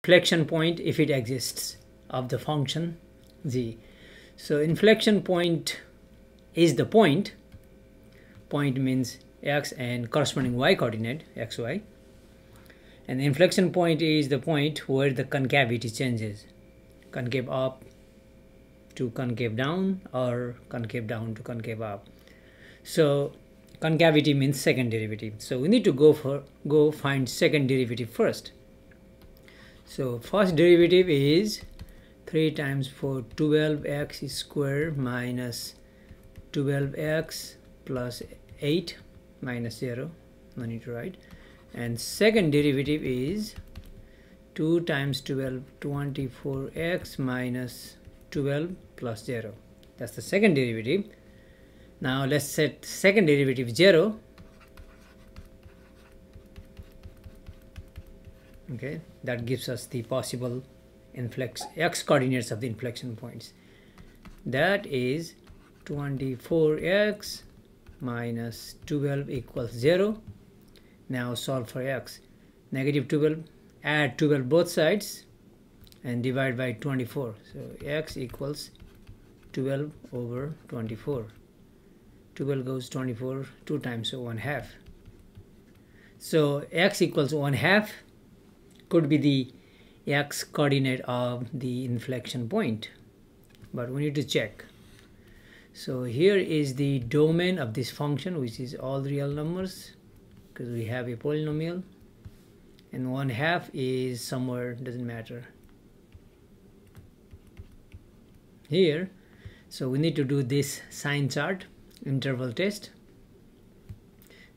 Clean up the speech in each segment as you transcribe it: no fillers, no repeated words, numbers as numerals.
inflection point if it exists of the function z. So inflection point is the point. Point means x and corresponding y coordinate xy. And the inflection point is the point where the concavity changes. Concave up to concave down, or concave down to concave up. So concavity means second derivative. So we need to go find second derivative first. So first derivative is 3 times 4 12x squared minus 12x plus 8 minus 0, no need to write. And second derivative is 2 times 12 24x minus 12 plus 0. That's the second derivative. Now let's set second derivative 0. Okay, that gives us the possible x coordinates of the inflection points. That is 24x minus 12 equals 0. Now solve for x. Negative 12, add 12 both sides and divide by 24. So x equals 12 over 24. 12 goes 24 2 times, so 1/2. So x equals 1/2 could be the x coordinate of the inflection point, but we need to check. So here is the domain of this function, which is all real numbers, because we have a polynomial, and 1/2 is somewhere, doesn't matter, here. So we need to do this sign chart interval test.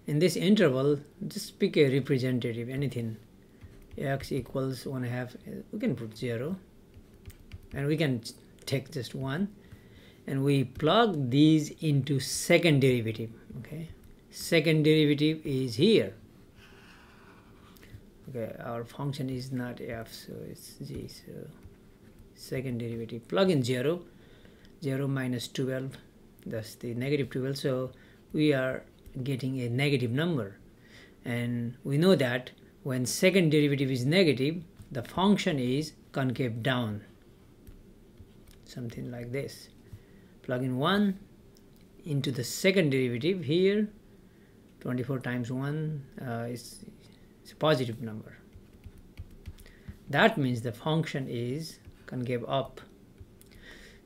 In this interval, just pick a representative, anything. X equals 1/2, we can put 0, and we can take just 1, and we plug these into second derivative. Okay, second derivative is here. Okay, our function is not f, so it's g. So second derivative, plug in 0, 0 minus 12, that's the negative 12. So we are getting a negative number, and we know that when second derivative is negative, the function is concave down, something like this. Plug in 1 into the second derivative here. 24 times 1 is a positive number. That means the function is concave up.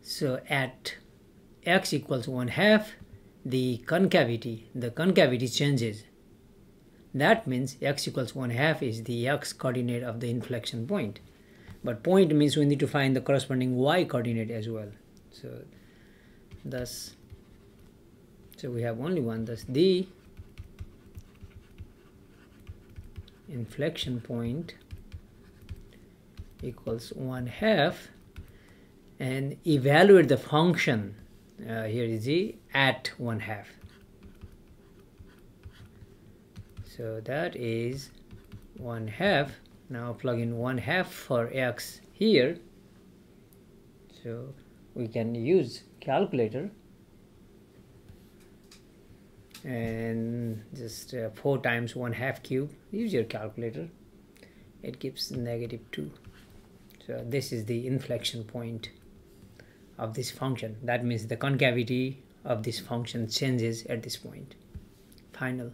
So at x equals 1/2, the concavity changes. That means x equals 1/2 is the x coordinate of the inflection point. But point means we need to find the corresponding y coordinate as well. So thus, so we have only one. Thus the inflection point equals 1/2, and evaluate the function. Here is g at 1/2. So that is 1/2. Now plug in 1/2 for x here. So we can use calculator and just 4 times 1/2 cube. Use your calculator. It gives -2. So this is the inflection point of this function. That means the concavity of this function changes at this point. Final.